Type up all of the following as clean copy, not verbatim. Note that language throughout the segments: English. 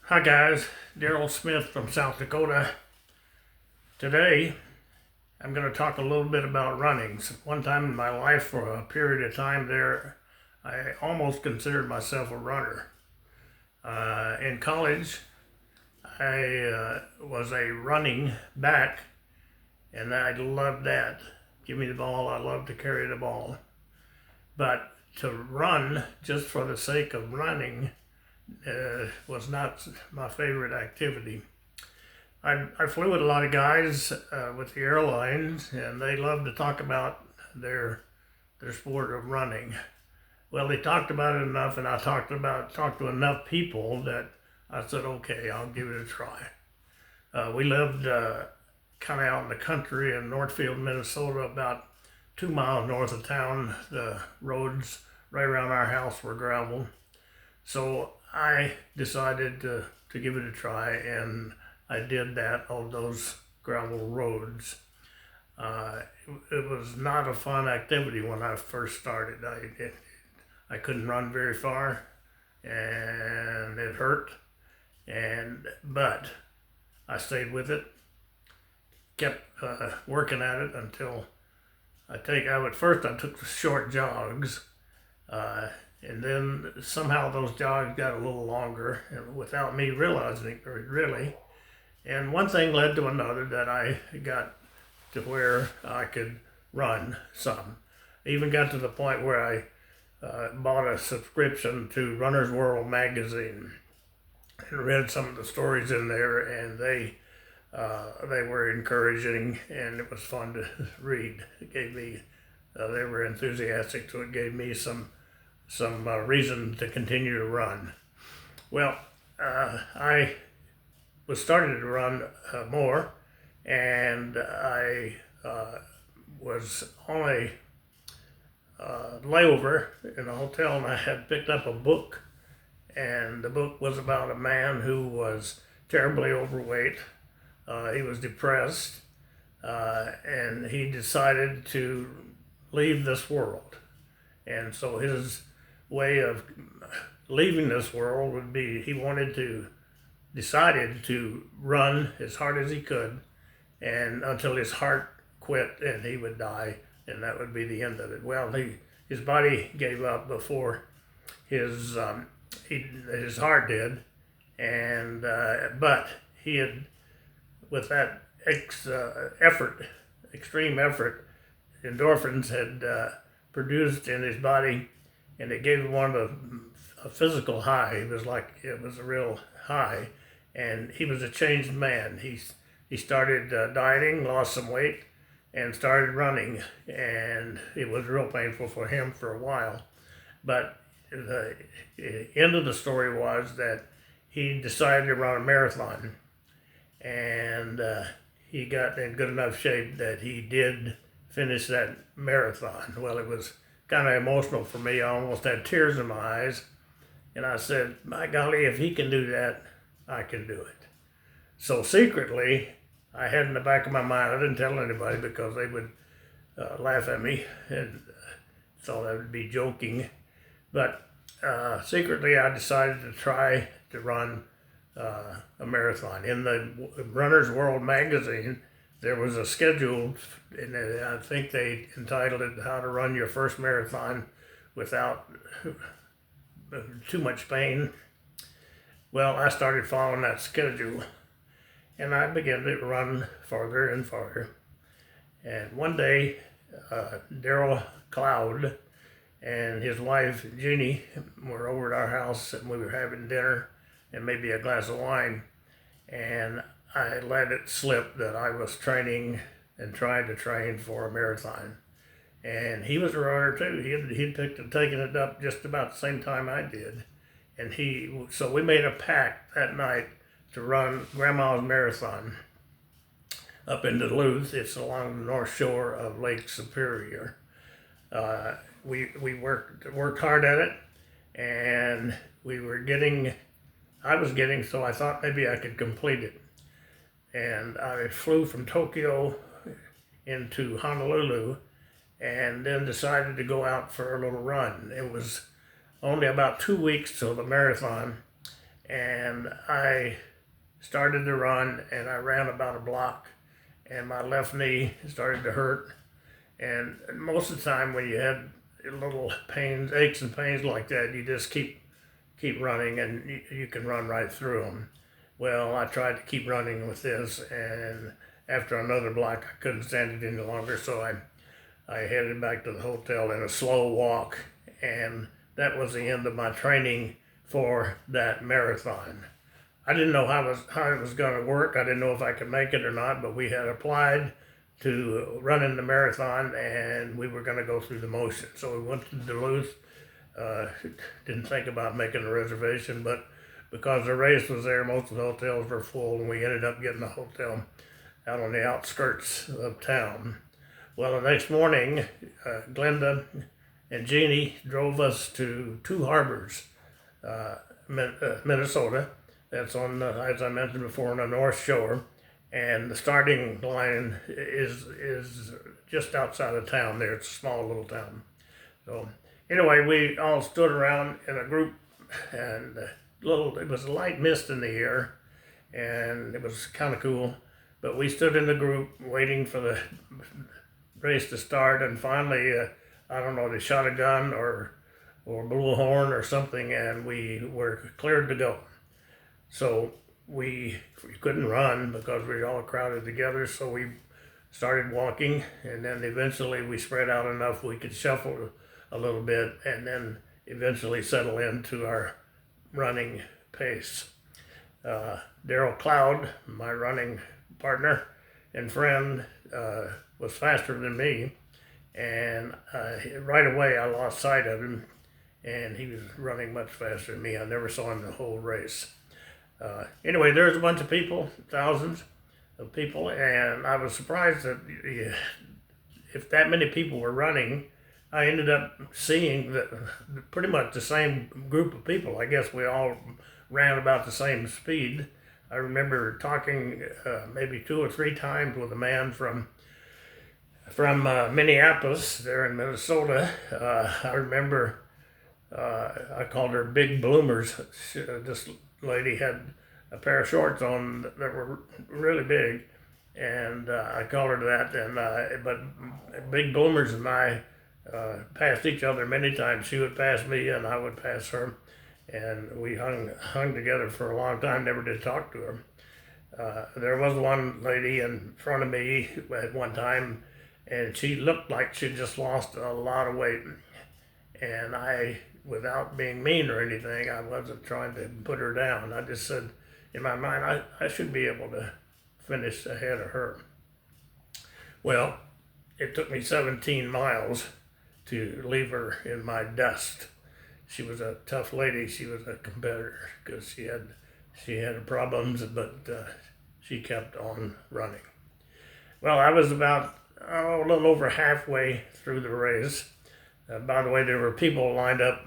Hi guys, Darrell Smith from South Dakota. Today I'm going to talk a little bit about running. One time in my life, for a period of time there, I almost considered myself a runner. In college, I was a running back, and I loved that. Give me the ball, I love to carry the ball. But to run just for the sake of running was not my favorite activity. I flew with a lot of guys with the airlines, and they loved to talk about their sport of running. Well, they talked about it enough, and I talked to enough people that I said, okay, I'll give it a try. We lived kind of out in the country in Northfield, Minnesota, about 2 miles north of town. The roads right around our house were gravel. So I decided to give it a try, and I did that on those gravel roads. It was not a fun activity when I first started. I couldn't run very far, and it hurt. But I stayed with it, kept working at it until I took short jogs. And then somehow those jogs got a little longer, and without me realizing it really. And one thing led to another that I got to where I could run some. I even got to the point where I bought a subscription to Runner's World magazine and read some of the stories in there, and they were encouraging, and it was fun to read. It gave me, they were enthusiastic, so it gave me some reason to continue to run. Well, I was starting to run more, and I was on a layover in a hotel, and I had picked up a book, and the book was about a man who was terribly overweight. He was depressed, and he decided to leave this world. And so his way of leaving this world would be decided to run as hard as he could, and until his heart quit and he would die, and that would be the end of it. Well, his body gave up before his heart did, and but he had, with that extreme effort, endorphins had produced in his body, and it gave him a physical high. It was a real high, and he was a changed man. He started dieting, lost some weight, and started running, and it was real painful for him for a while. But the end of the story was that he decided to run a marathon, and he got in good enough shape that he did finish that marathon. Well, it was kind of emotional for me. I almost had tears in my eyes, and I said, my golly, if he can do that, I can do it. So secretly, I had in the back of my mind, I didn't tell anybody because they would laugh at me and thought I would be joking, but secretly I decided to try to run a marathon. In the Runner's World magazine, there was a schedule, and I think they entitled it "How to Run Your First Marathon Without Too Much Pain." Well, I started following that schedule, and I began to run farther and farther. And one day, Darrel and his wife Jeannie were over at our house, and we were having dinner and maybe a glass of wine, and I let it slip that I was training and trying to train for a marathon. And he was a runner too. He'd taken it up just about the same time I did. And so we made a pact that night to run Grandma's Marathon up in Duluth. It's along the north shore of Lake Superior. We worked hard at it, and I was getting, so I thought maybe I could complete it. And I flew from Tokyo into Honolulu, and then decided to go out for a little run. It was only about 2 weeks till the marathon, and I started to run, and I ran about a block, and my left knee started to hurt. And most of the time, when you had little pains, aches and pains like that, you just keep running, and you can run right through them. Well, I tried to keep running with this, and after another block, I couldn't stand it any longer, so I headed back to the hotel in a slow walk, and that was the end of my training for that marathon. I didn't know how it was going to work. I didn't know if I could make it or not, but we had applied to run in the marathon, and we were going to go through the motion. So we went to Duluth. Didn't think about making a reservation, but because the race was there, most of the hotels were full, and we ended up getting a hotel out on the outskirts of town. Well, the next morning, Glenda and Jeannie drove us to Two Harbors, Minnesota. That's on, as I mentioned before, on the North Shore, and the starting line is just outside of town. There, it's a small little town. So anyway, we all stood around in a group, and it was a light mist in the air, and it was kind of cool. But we stood in the group waiting for the race to start, and finally, I don't know, they shot a gun or blew a horn or something, and we were cleared to go. So we couldn't run because we were all crowded together, so we started walking, and then eventually we spread out enough we could shuffle a little bit, and then eventually settle into our running pace. Darrel Cloud, my running partner and friend, was faster than me, and right away I lost sight of him, and he was running much faster than me. I never saw him the whole race. Anyway, there's a bunch of people, thousands of people, and I was surprised that if that many people were running, I ended up seeing that pretty much the same group of people. I guess we all ran about the same speed. I remember talking maybe 2 or 3 times with a man from Minneapolis there in Minnesota. I remember I called her Big Bloomers. This lady had a pair of shorts on that were really big, and I called her that. And but Big Bloomers and I passed each other many times. She would pass me, and I would pass her, and we hung together for a long time. Never did talk to her. There was one lady in front of me at one time, and she looked like she just lost a lot of weight. And I, without being mean or anything, I wasn't trying to put her down. I just said, in my mind, I should be able to finish ahead of her. Well, it took me 17 miles to leave her in my dust. She was a tough lady. She was a competitor because she had problems, but she kept on running. Well, I was about a little over halfway through the race. By the way, there were people lined up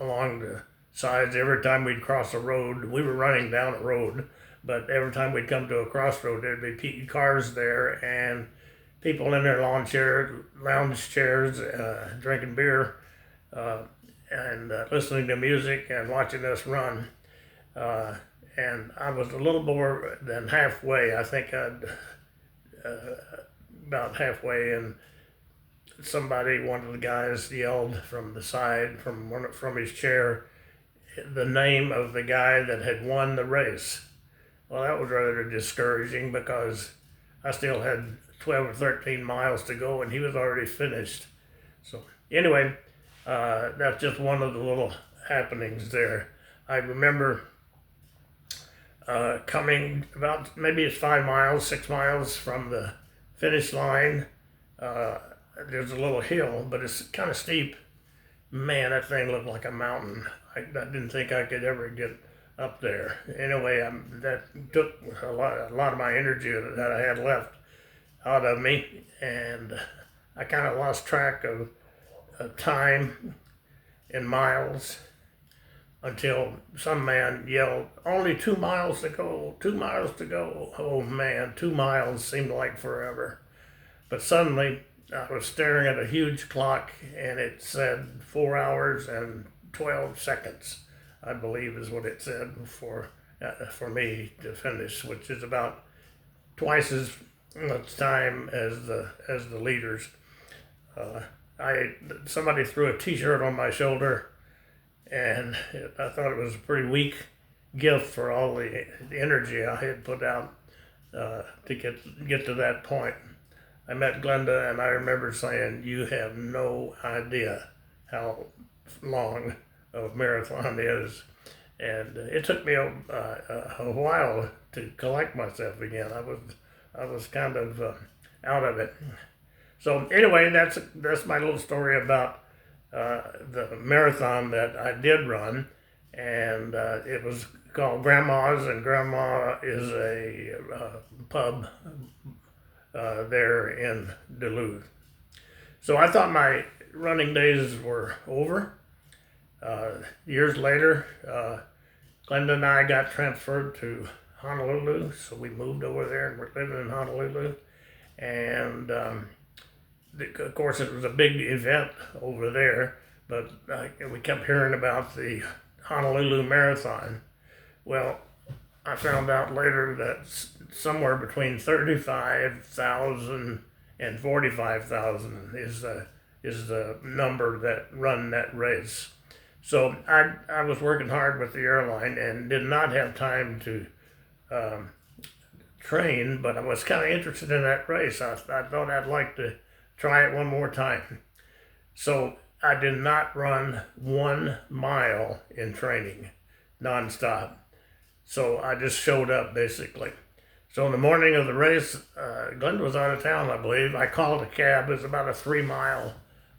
along the sides. Every time we'd cross a road, we were running down a road, but every time we'd come to a crossroad, there'd be cars there and people in their lounge chairs, drinking beer and listening to music and watching us run. And I was a little more than halfway. I think about halfway, and one of the guys yelled from the side, from his chair, the name of the guy that had won the race. Well, that was rather discouraging because I still had 12 or 13 miles to go, and he was already finished. So anyway, that's just one of the little happenings there. I remember coming about, maybe it's 5 miles, 6 miles from the finish line. There's a little hill, but it's kind of steep. Man, that thing looked like a mountain. I didn't think I could ever get up there. Anyway, that took a lot of my energy that I had left out of me, and I kind of lost track of time in miles until some man yelled, "Only 2 miles to go, 2 miles to go." Oh man, 2 miles seemed like forever. But suddenly I was staring at a huge clock, and it said 4 hours and 12 seconds. I believe is what it said for me to finish, which is about twice as much time as the leaders. Somebody threw a T-shirt on my shoulder, and I thought it was a pretty weak gift for all the energy I had put out to get to that point. I met Glenda, and I remember saying, "You have no idea how long a marathon is." And it took me a while to collect myself again. I was kind of out of it. So anyway, that's my little story about the marathon that I did run, and it was called Grandma's, and Grandma is a pub there in Duluth. So I thought my running days were over. Years later, Glenda and I got transferred to Honolulu, so we moved over there and we're living in Honolulu. And of course, it was a big event over there, but we kept hearing about the Honolulu Marathon. Well, I found out later that somewhere between 35,000 and 45,000 is the number that run that race. So I was working hard with the airline and did not have time to train, but I was kind of interested in that race. I thought I'd like to try it one more time. So I did not run 1 mile in training nonstop. So I just showed up basically. So in the morning of the race, Glenda was out of town, I believe. I called a cab. It was about a 3-mile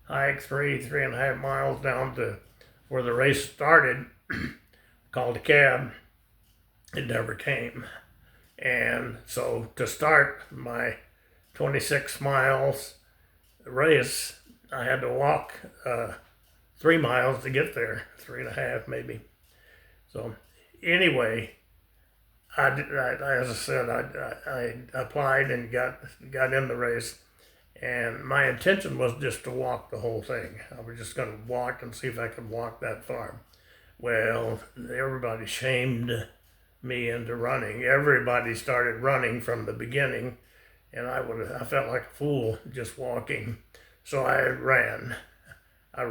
hike, 3.5 miles down to where the race started. Called a cab. It never came. And so to start my 26 miles race, I had to walk 3 miles to get there, 3.5 maybe. So anyway, as I said, I applied and got in the race, and my intention was just to walk the whole thing. I was just going to walk and see if I could walk that far. Well, everybody shamed me into running. Everybody started running from the beginning, and I felt like a fool just walking. So I ran. I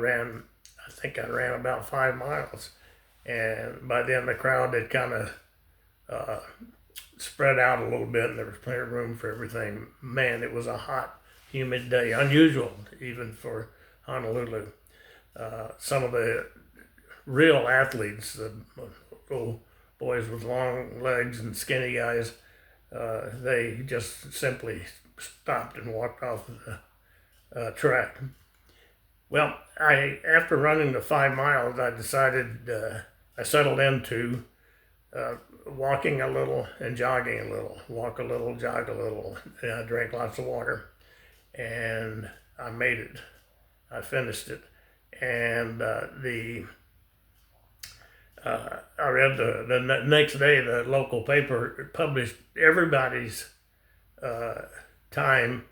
think I ran about 5 miles, and by then the crowd had kind of spread out a little bit, and there was plenty of room for everything. Man, it was a hot, humid day, unusual even for Honolulu. Some of the real athletes, the little boys with long legs and skinny guys, they just simply stopped and walked off the track. Well, after running the 5 miles, I decided I settled into walking a little and jogging a little. Walk a little, jog a little, and I drank lots of water. And I made it. I finished it. And I read the next day, the local paper published everybody's time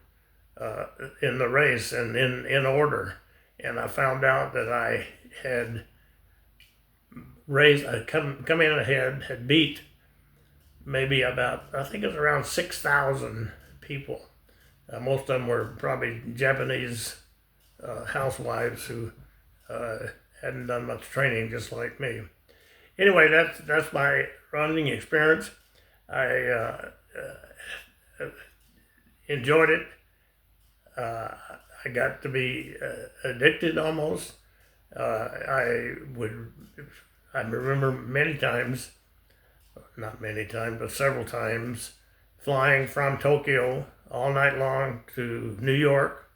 in the race and in order. And I found out that I had come in ahead, had beat maybe about, I think it was around 6,000 people. Most of them were probably Japanese housewives who hadn't done much training, just like me. Anyway, that's my running experience. I enjoyed it. I got to be addicted almost. I remember many times, not many times, but several times, flying from Tokyo all night long to New York,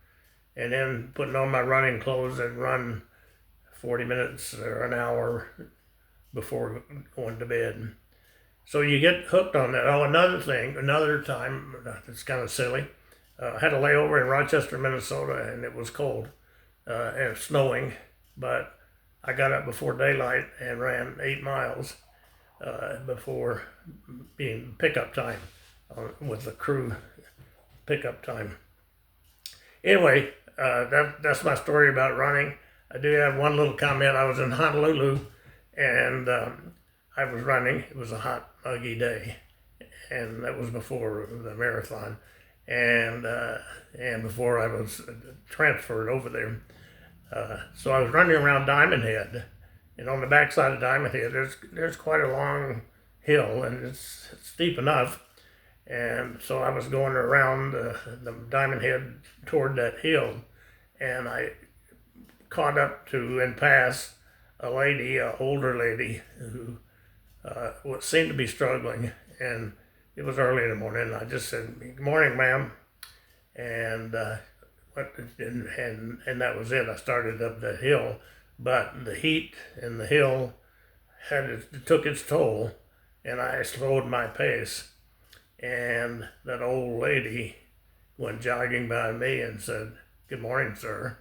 and then putting on my running clothes and run 40 minutes or an hour before going to bed. So you get hooked on that. Oh, another time, it's kind of silly. I had a layover in Rochester, Minnesota, and it was cold and snowing, but I got up before daylight and ran 8 miles before being pickup time with the crew pickup time. Anyway, that's my story about running. I do have one little comment. I was in Honolulu, and I was running. It was a hot, muggy day, and that was before the marathon, and before I was transferred over there. So I was running around Diamond Head, and on the backside of Diamond Head, there's quite a long hill, and it's steep enough. And so I was going around the Diamond Head toward that hill, and I caught up to and passed a lady, an older lady, who seemed to be struggling. And it was early in the morning, and I just said, "Good morning, ma'am," and and that was it. I started up that hill, but the heat in the hill took its toll, and I slowed my pace. And that old lady went jogging by me and said, "Good morning, sir."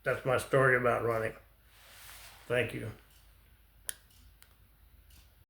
That's my story about running. Thank you.